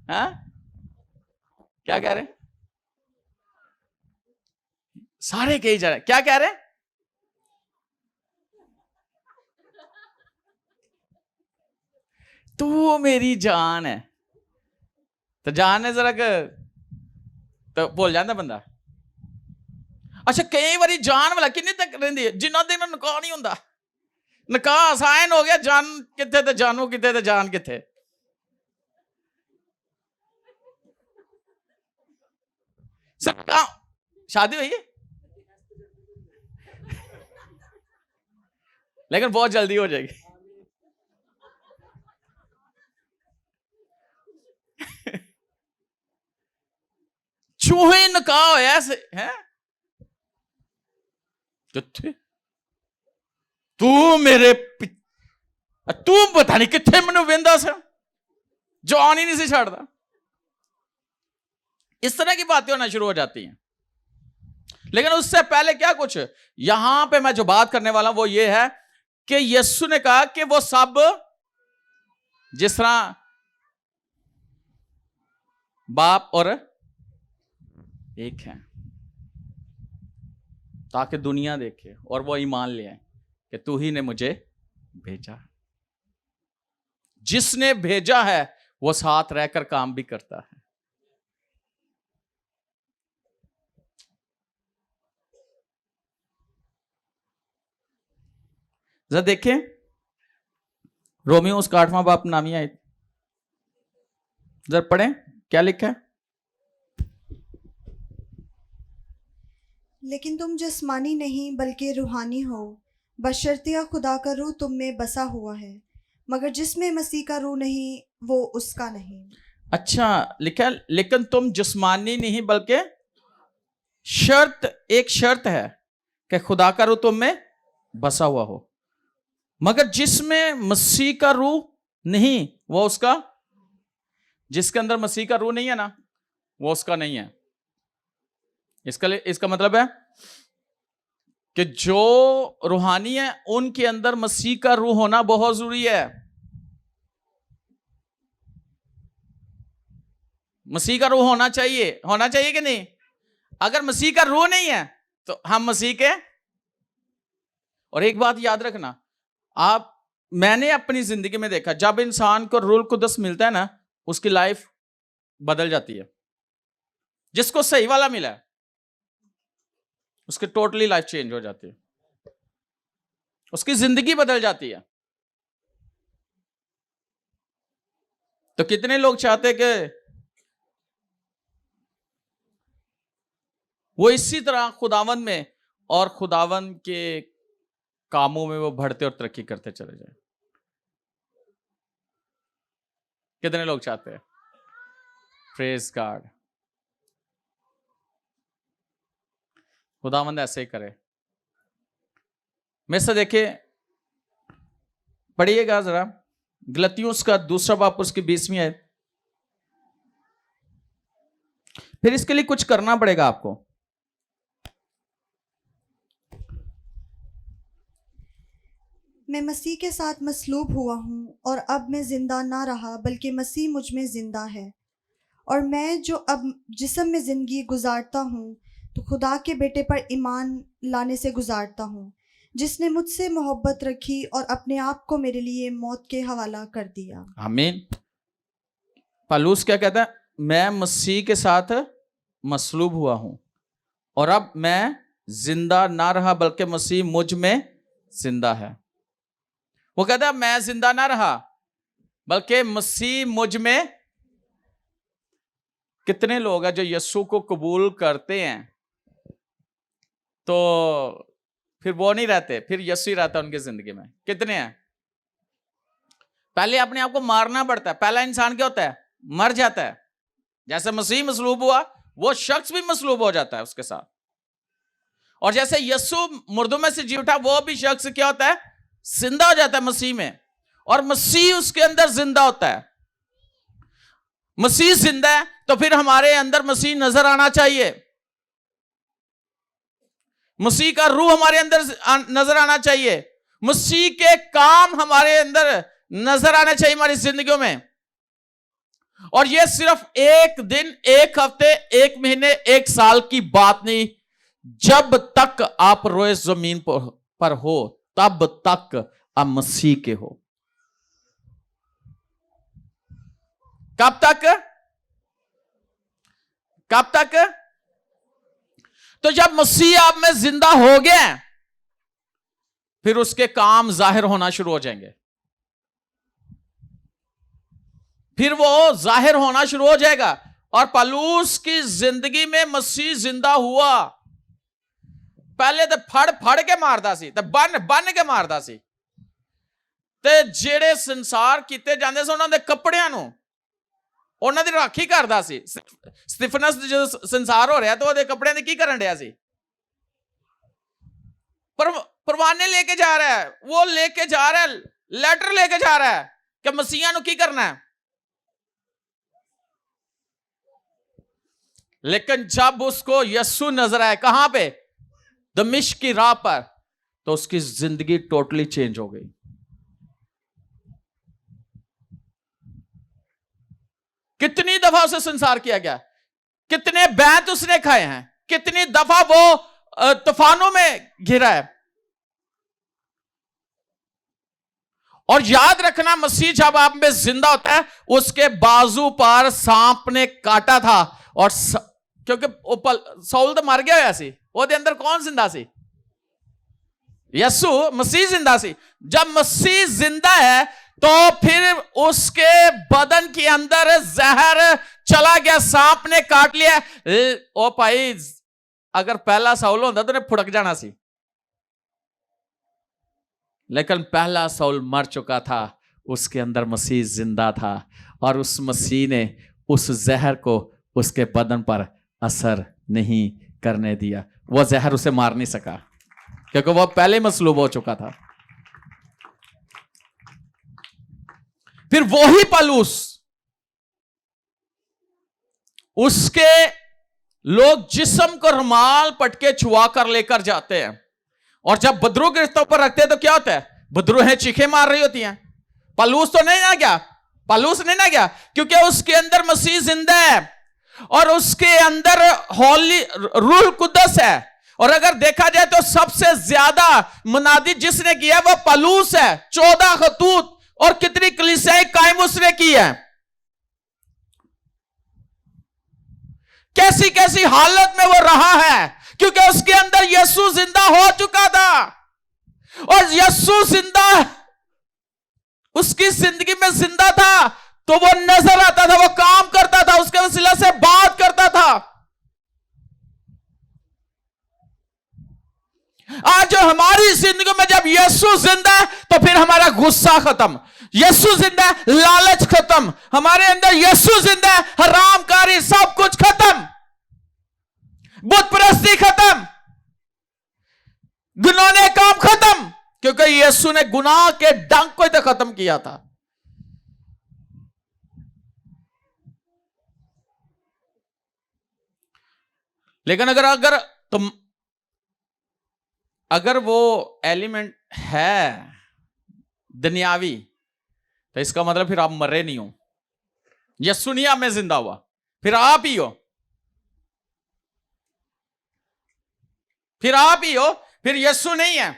हाँ क्या कह रहे, सारे कही जा रहे, क्या कह रहे, तू मेरी जान है, तो जान है जरा तो भूल जाता बंदा। अच्छा कई बारी जान वाला किन्नी तक रहिंदी है, जिन्ना दिन निकाह नहीं हुंदा, निकाह साइन हो गया, जान किथे ते जानू किथे ते जान किथे। शादी हुई है लेकिन बहुत जल्दी हो जाएगी। चूहे निकाह होया है, तू मेरे तू पता नहीं किथे मैनू वेंदा सा, जान ही नहीं सी छाड़दा। इस तरह की बातें होना शुरू हो जाती हैं। लेकिन उससे पहले क्या कुछ यहां पे मैं जो बात करने वाला हूं वो ये है कि यीशु ने कहा कि वो सब जिस तरह बाप और एक हैं, ताकि दुनिया देखे और वो ईमान ले आए कि तू ही ने मुझे भेजा। जिसने भेजा है वो साथ रहकर काम भी करता है। जरा देखें रोमियो उसका 8वां बाप नामी आए, जरा पढ़ें क्या लिखा है। लेकिन तुम जिस्मानी नहीं बल्कि रूहानी हो, बशर्ते खुदा का रूह तुम में बसा हुआ है, मगर जिसमें मसीह का रूह नहीं वो उसका नहीं। अच्छा लिखा है, लेकिन तुम जिस्मानी नहीं बल्कि एक शर्त है कि खुदा का रूह तुम में बसा हुआ हो, मगर जिसमें मसीह का रूह नहीं वो उसका, जिसके अंदर मसीह का रूह नहीं है ना वो उसका नहीं है। इसका मतलब है कि जो रूहानी है उनके अंदर मसीह का रूह होना बहुत जरूरी है। मसीह का रूह होना चाहिए कि नहीं? अगर मसीह का रूह नहीं है तो हम मसीह के। और एक बात याद रखना, मैंने अपनी जिंदगी में देखा, जब इंसान को रूह कुदस मिलता है ना, उसकी लाइफ बदल जाती है। जिसको सही वाला मिला है उसकी टोटली लाइफ चेंज हो जाती है, उसकी जिंदगी बदल जाती है। तो कितने लोग चाहते कि वो इसी तरह खुदावन में और खुदावन के कामों में वो बढ़ते और तरक्की करते चले जाए? कितने लोग चाहते हैं? Praise God. खुदावंद ऐसे ही करे। मेरे से देखिए, पढ़िएगा जरा गलतियों उसका 2 बाब उसकी 20वीं आयत। फिर इसके लिए कुछ करना पड़ेगा आपको। मैं मसीह के साथ मसलूब हुआ हूँ और अब मैं जिंदा ना रहा बल्कि मसीह मुझ में जिंदा है। और मैं जो अब जिस्म में जिंदगी गुजारता हूँ तो खुदा के बेटे पर ईमान लाने से गुजारता हूँ, जिसने मुझसे मोहब्बत रखी और अपने आप को मेरे लिए मौत के हवाला कर दिया। आमीन। पौलुस क्या कहता है? मैं मसीह के साथ मसलूब हुआ हूं और अब मैं जिंदा ना रहा बल्कि मसीह मुझ में जिंदा है। वो कहता है मैं जिंदा ना रहा बल्कि मसीह मुझ में। कितने लोग हैं जो यीशु को कबूल करते हैं तो फिर वो नहीं रहते, फिर यीशु ही रहता है उनकी जिंदगी में? कितने हैं? पहले अपने आप को मारना पड़ता है। पहला इंसान क्या होता है? मर जाता है। जैसे मसीह मसलूब हुआ, वो शख्स भी मसलूब हो जाता है उसके साथ। और जैसे यीशु मुर्दों में से जी उठा, वो भी शख्स क्या होता है? जिंदा हो जाता है मसीह में, और मसीह उसके अंदर जिंदा होता है। मसीह जिंदा है तो फिर हमारे अंदर मसीह नजर आना चाहिए। मसीह का रूह हमारे अंदर नजर आना चाहिए। मसीह के काम हमारे अंदर नजर आना चाहिए हमारी जिंदगियों में। और यह सिर्फ एक दिन, एक हफ्ते, एक महीने, एक साल की बात नहीं। जब तक आप रोए जमीन पर हो तब तक आप मसीह के हो। कब तक? कब तक? तो जब मसीह आप में जिंदा हो गया फिर उसके काम जाहिर होना शुरू हो जाएंगे। फिर वो जाहिर होना शुरू हो जाएगा। और पौलुस की जिंदगी में मसीह जिंदा हुआ। पहले तो फड़ के मारदा सी, ते बन के मारदा सी, ते जेड़े संसार कीते जांदे सी उन्हां दे कपड़ियां नूं उन्हां दी राखी करदा सी। स्तिफनस जो संसार हो रहा तो ਉਹਦੇ कपड़ियां दी की करन दिया सी? परवाने लेके जा रहा है, वो लेके जा रहा है, लेटर लेके जा रहा है कि मसीहा नूं की करना है। लेकिन जब उसको यीशु नजर आए, कहां पे? दमिश्क की राह पर, तो उसकी जिंदगी टोटली चेंज हो गई। कितनी दफा उसे संसार किया गया, कितने बैंत उसने खाए हैं, कितनी दफा वो तूफानों में घिरा है। और याद रखना, मसीह जब आप में जिंदा होता है, उसके बाजू पर सांप ने काटा था। और क्योंकि साउल तो मर गया होया सी, ਉਹਦੇ अंदर कौन जिंदा सी? यीशु मसीह जिंदा सी। जब मसीह जिंदा है तो फिर उसके बदन के अंदर जहर चला गया, सांप ने काट लिया। ओ भाई, अगर पहला साउल होता तो उन्हें फुड़क जाना सी, लेकिन पहला साउल मर चुका था, उसके अंदर मसीह जिंदा था। और उस मसीह ने उस जहर को उसके बदन पर असर नहीं करने दिया। वो जहर उसे मार नहीं सका क्योंकि वो पहले मसलूब हो चुका था। फिर वही पौलुस, उसके लोग जिस्म को रुमाल पटके छुआ कर लेकर जाते हैं, और जब बदरू गिरफ्तों पर रखते हैं तो क्या होता है? बदरूहें चीखें मार रही होती हैं। पौलुस तो नहीं ना गया, पौलुस नहीं ना गया, क्योंकि उसके अंदर मसीह जिंदा है। और उसके अंदर होली रूह कुद्दस है। और अगर देखा जाए तो सबसे ज्यादा मुनादी जिसने किया है वो पलूस है, 14 खतूत, और कितनी कलीसियाएं कायम उसने की है। कैसी कैसी हालत में वो रहा है, क्योंकि उसके अंदर यीशु जिंदा हो चुका था। और यीशु जिंदा उसकी जिंदगी में जिंदा था, तो वो नजर आता था, वो काम करता था, उसके वसीला से बात करता था। आज जो हमारी जिंदगी में जब यीशु जिंदा है तो फिर हमारा गुस्सा खत्म, यीशु जिंदा है, लालच खत्म, हमारे अंदर यीशु जिंदा है, हरामकारी सब कुछ खत्म, बुत परस्ती खत्म, गुनाह काम खत्म, क्योंकि यीशु ने गुनाह के डंक को तो खत्म किया था। लेकिन अगर तुम अगर वो एलिमेंट है दुनियावी, तो इसका मतलब फिर आप मरे नहीं हो, यीशु नहीं आप में जिंदा हुआ, फिर आप ही हो, फिर आप ही हो, फिर यीशु नहीं है।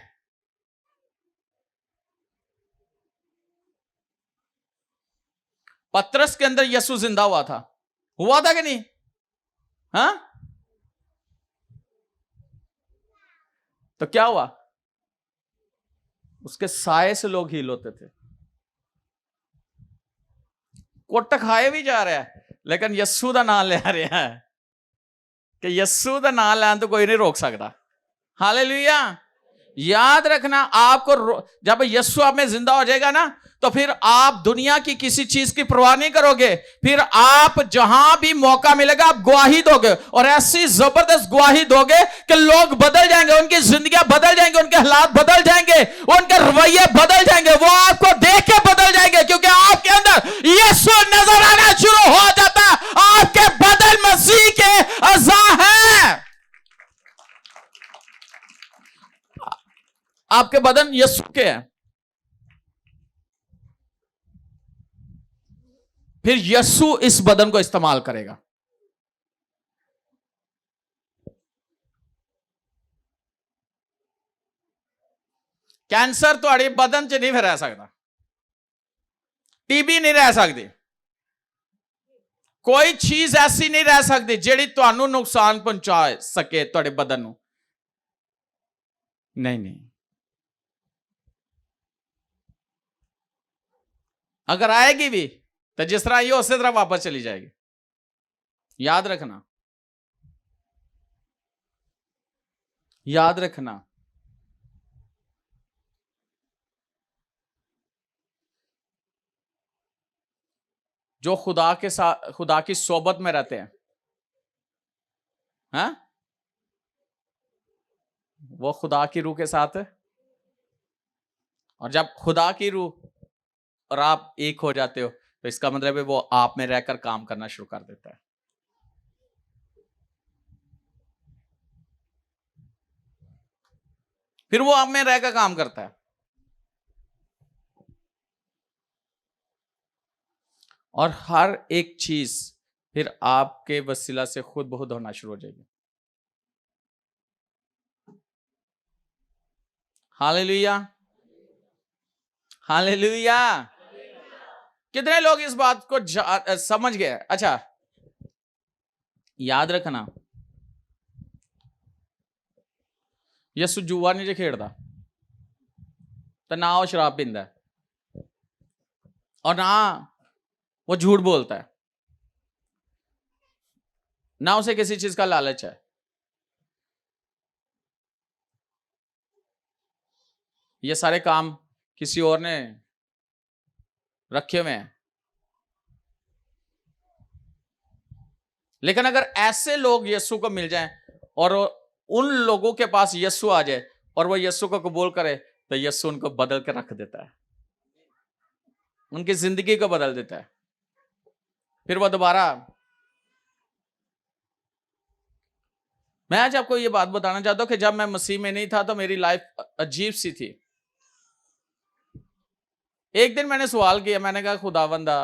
पतरस के अंदर यीशु जिंदा हुआ था कि नहीं? हाँ, तो क्या हुआ? उसके साए से लोग हील होते थे। कोट खाए भी जा रहा है, लेकिन यीशु दा नाम ले रहा है कि यीशु दा नाम लें तो कोई नहीं रोक सकता। हालेलुया। याद रखना, आपको जब यीशु आप में जिंदा हो जाएगा ना, तो फिर आप दुनिया की किसी चीज की परवाह नहीं करोगे। फिर आप जहां भी मौका मिलेगा आप गवाही दोगे, और ऐसी जबरदस्त गवाही दोगे कि लोग बदल जाएंगे, उनकी जिंदगियां बदल जाएंगे, उनके हालात बदल जाएंगे, उनके रवैये बदल जाएंगे, वो आपको देख के बदल जाएंगे, क्योंकि आपके अंदर यीशु नजर आना शुरू हो जाता है। आपके बदन मसीह के अज़ा है, आपके बदन यीशु के हैं। फिर यीशु इस बदन को इस्तेमाल करेगा। कैंसर तुहाड़े बदन च नहीं फिर रह सकता, टीबी नहीं रह सकती, कोई चीज ऐसी नहीं रह सकती जेड़ी तुहानू नुकसान पहुंचा सके तुहाडे बदन नू। नहीं, अगर आएगी भी तो जिस तरह आई हो उसी तरह वापस चली जाएगी। याद रखना, याद रखना। जो खुदा के साथ, खुदा की सोबत में रहते हैं, हाँ, वो खुदा की रूह के साथ है। और जब खुदा की रूह और आप एक हो जाते हो, तो इसका मतलब है वो आप में रहकर काम करना शुरू कर देता है। फिर वो आप में रहकर काम करता है, और हर एक चीज फिर आपके वसीला से खुद ब खुद होना शुरू हो जाएगी। Hallelujah, hallelujah. कितने लोग इस बात को समझ गए? अच्छा, याद रखना, यीशु जुआ नहीं जो खेड़ता, तो ना वो शराब पींदा है, और ना वो झूठ बोलता है, ना उसे किसी चीज का लालच है। ये सारे काम किसी और ने रखे हुए हैं। लेकिन अगर ऐसे लोग यीशु को मिल जाएं और उन लोगों के पास यीशु आ जाए और वो यीशु को कबूल करे, तो यीशु उनको बदल के रख देता है, उनकी जिंदगी को बदल देता है। फिर वो दोबारा, मैं आज आपको ये बात बताना चाहता हूं कि जब मैं मसीह में नहीं था तो मेरी लाइफ अजीब सी थी। एक दिन मैंने सवाल किया, मैंने कहा खुदावंदा,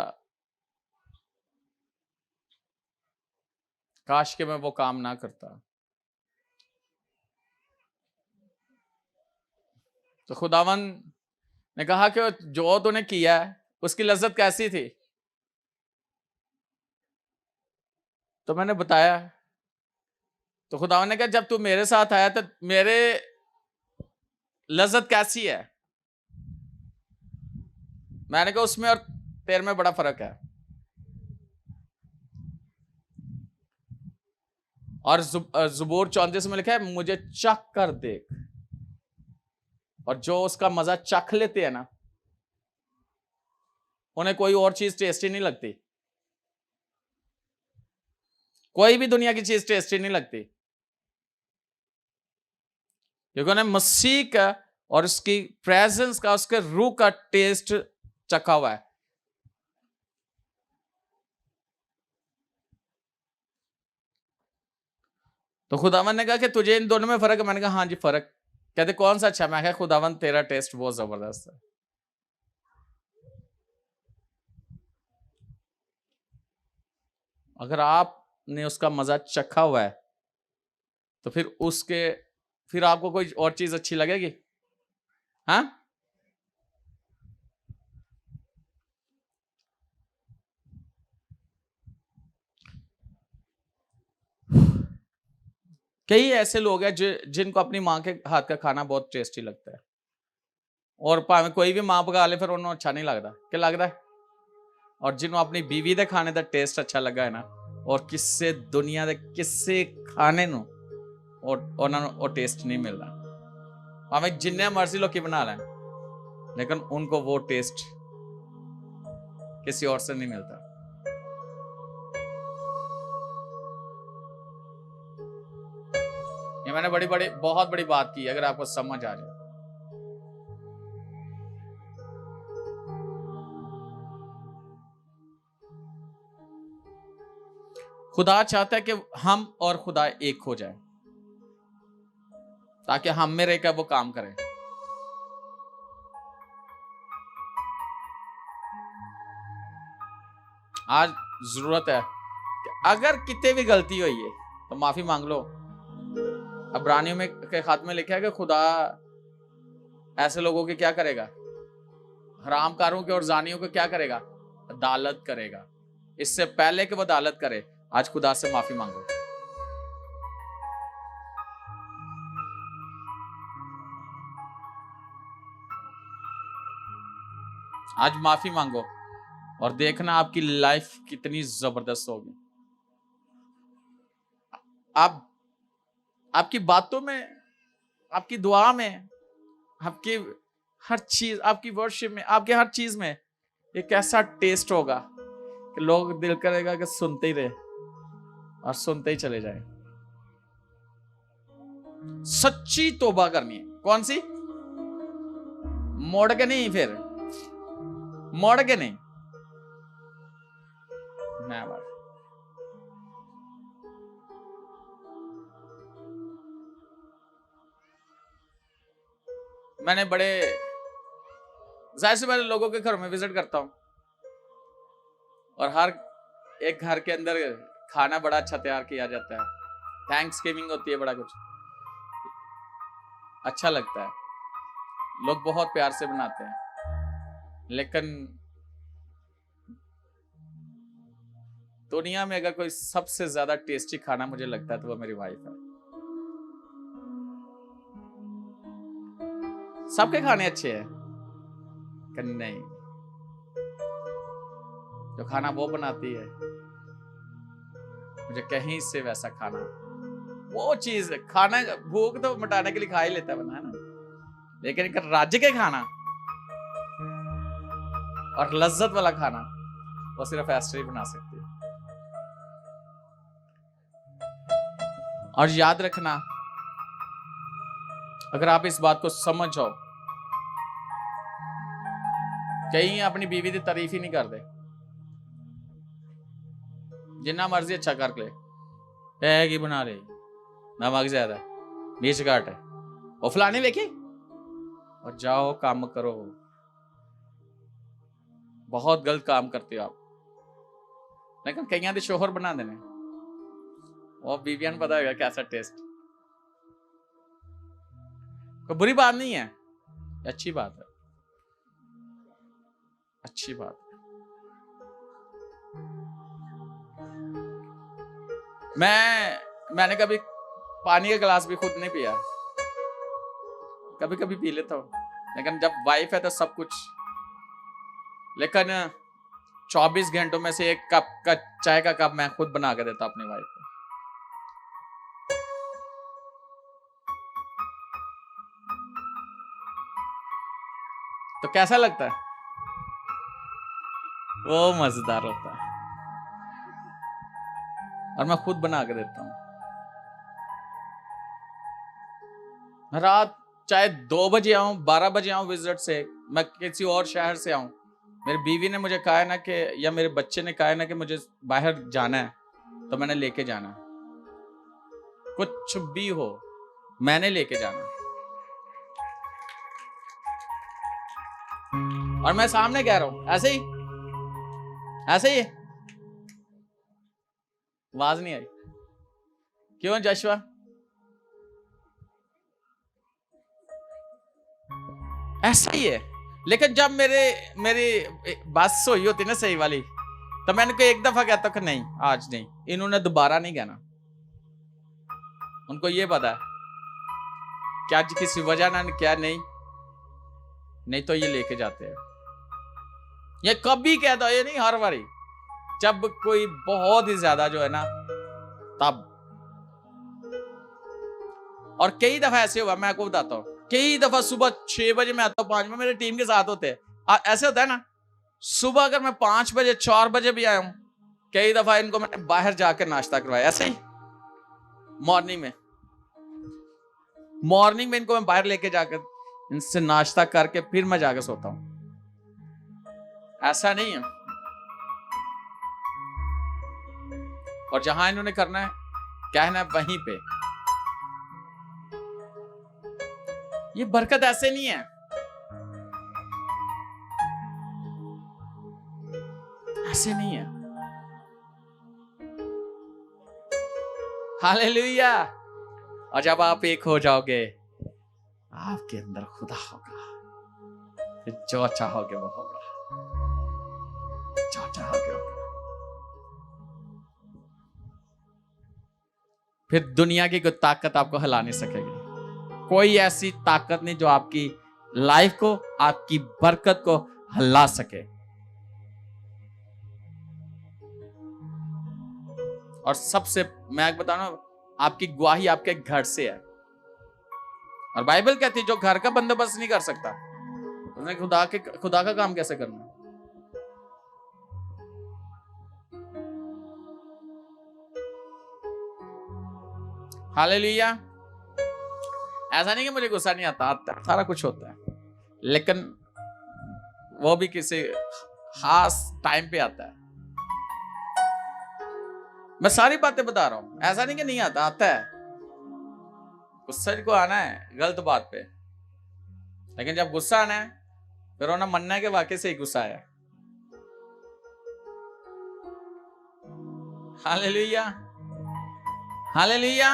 काश के मैं वो काम ना करता। तो खुदावन ने कहा कि जो तूने किया है उसकी लज्जत कैसी थी? तो मैंने बताया। तो खुदावन ने कहा जब तू मेरे साथ आया तो मेरे लज्जत कैसी है? मैंने कहा उसमें और तेरे में बड़ा फर्क है। और ज़बूर 34 में लिखा है मुझे चख कर देख। और जो उसका मजा चख लेते हैं ना, उन्हें कोई और चीज टेस्टी नहीं लगती। कोई भी दुनिया की चीज टेस्टी नहीं लगती, क्योंकि उन्हें मसीह का और उसकी प्रेजेंस का, उसके रूह का टेस्ट चखा हुआ है। तो खुदावन ने कहा कि तुझे इन दोनों में फर्क है? मैंने कहा हाँ जी फर्क। कहते कौन सा अच्छा? मैं कहा खुदावन तेरा टेस्ट बहुत जबरदस्त है। अगर आपने उसका मजा चखा हुआ है तो फिर आपको कोई और चीज अच्छी लगेगी? हाँ, कई ऐसे लोग हैं जिनको अपनी माँ के हाथ का खाना बहुत टेस्टी लगता है, और भाਵੇਂ कोई भी माँ पका ले फिर उन्होंने अच्छा नहीं लगता। क्या लगता है? और जिन्होंने अपनी बीवी के खाने का टेस्ट अच्छा लगा है ना, और किसी दुनिया के किसी खाने नु और टेस्ट नहीं मिलता। भाਵੇਂ जिन्ने मर्जी लोग बना लें, लेकिन उनको वो टेस्ट किसी और से नहीं मिलता। ये मैंने बहुत बड़ी बात की, अगर आपको समझ आ जाए। खुदा चाहता है कि हम और खुदा एक हो जाए, ताकि हम में रहकर वो काम करें। आज जरूरत है कि अगर कितने भी गलती हुई है तो माफी मांग लो। इब्रानियों में के खात में लिखा है कि खुदा ऐसे लोगों के क्या करेगा? हरामकारों के और जानियों को क्या करेगा? अदालत करेगा। इससे पहले कि वो अदालत करे, आज खुदा से माफी मांगो। आज माफी मांगो और देखना आपकी लाइफ कितनी जबरदस्त होगी। आप आपकी बातों में, आपकी दुआ में, आपकी हर चीज, आपकी वर्शिप में, आपके हर चीज में एक ऐसा टेस्ट होगा कि लोग दिल करेगा कि सुनते ही रहे और सुनते ही चले जाए। सच्ची तौबा करनी है। कौन सी? मोड़ के नहीं, फिर मोड़ के नहीं। मैं बात मैंने बड़े जाहिर सी बात, लोगों के घरों में विजिट करता हूं, और हर एक घर के अंदर खाना बड़ा अच्छा तैयार किया जाता है। थैंक्स गिविंग होती है, बड़ा कुछ अच्छा लगता है, लोग बहुत प्यार से बनाते हैं। लेकिन दुनिया में अगर कोई सबसे ज्यादा टेस्टी खाना मुझे लगता है तो वो मेरी वाइफ है। सबके खाने अच्छे हैं कि नहीं, जो खाना वो बनाती है मुझे कहीं से वैसा खाना, वो चीज खाना, भूख तो मिटाने के लिए खा ही लेता है बना, है ना। लेकिन एक राज्य के खाना और लज्जत वाला खाना वो सिर्फ ऐसे ही बना सकती है। और याद रखना, अगर आप इस बात को समझ जाओ, कहीं अपनी बीवी की तारीफ ही नहीं करते, जिन्ना मर्जी अच्छा कर ले, की बना ले, नमक ज्यादा, मिर्च घट है, वो फलाने वेखे, और जाओ काम करो। बहुत गलत काम करते हो आप। लेकिन कईयां दे शोहर बना देने, वो बीबियान पता होगा कैसा टेस्ट। कोई बुरी बात नहीं है, अच्छी बात है, अच्छी बात है। मैंने कभी पानी का गिलास भी खुद नहीं पिया, कभी कभी पी लेता हूं, लेकिन जब वाइफ है तो सब कुछ। लेकिन 24 घंटों में से एक कप का चाय का कप मैं खुद बना के देता अपनी वाइफ को। तो कैसा लगता है? वो मजेदार होता है, और मैं खुद बना के देता हूं। मैं रात चाहे 2 बजे आऊं, 12 बजे आऊं विजिट से, मैं किसी और शहर से आऊं, मेरी बीवी ने मुझे कहा है ना कि, या मेरे बच्चे ने कहा है ना कि मुझे बाहर जाना है, तो मैंने लेके जाना है। कुछ भी हो मैंने लेके जाना। और मैं सामने कह रहा हूं, ऐसे ही आवाज नहीं आई। क्यों जशवा? ऐसा ही है। लेकिन जब मेरी बस हुई होती ना सही वाली, तो मैंने कोई एक दफा कहता कि नहीं आज नहीं, इन्होंने दोबारा नहीं कहना। उनको ये पता है कि आज किसी वजह ना क्या नहीं तो ये लेके जाते हैं। ये कभी कहता, ये नहीं हर बारी, जब कोई बहुत ही ज्यादा जो है ना तब। और कई दफा ऐसे हुआ, मैं आपको बताता हूं, कई दफा सुबह 6 बजे मैं आता हूं, 5 में मेरे टीम के साथ होते हैं। ऐसे होता है ना, सुबह अगर मैं 5 बजे 4 बजे भी आया हूं, कई दफा इनको मैंने बाहर जाकर नाश्ता करवाया। ऐसे ही मॉर्निंग में इनको मैं बाहर लेके जाकर इनसे नाश्ता करके फिर मैं जाकर सोता हूं। ऐसा नहीं है। और जहां इन्होंने करना है कहना है वहीं पे। ये बरकत ऐसे नहीं है, ऐसे नहीं है। हालेलुया। और जब आप एक हो जाओगे, आपके अंदर खुदा होगा, फिर जो चाहोगे वो होगा, जो चाहोगे होगा। फिर दुनिया की कोई ताकत आपको हिला नहीं सकेगी। कोई ऐसी ताकत नहीं जो आपकी लाइफ को, आपकी बरकत को हिला सके। और सबसे मैं बता रहा हूं, आपकी गवाही आपके घर से है। और बाइबल कहती है जो घर का बंदोबस्त नहीं कर सकता, उसने खुदा का काम कैसे करना? हालेलुया। ऐसा नहीं कि मुझे गुस्सा नहीं आता, सारा कुछ होता है, लेकिन वो भी किसी खास टाइम पे आता है। मैं सारी बातें बता रहा हूं, ऐसा नहीं कि नहीं आता, आता है। गुस्सा को आना है गलत बात पे, लेकिन जब गुस्सा आना है फिर उन्हें मानना है कि वाकई से ही गुस्सा आया। Hallelujah, hallelujah.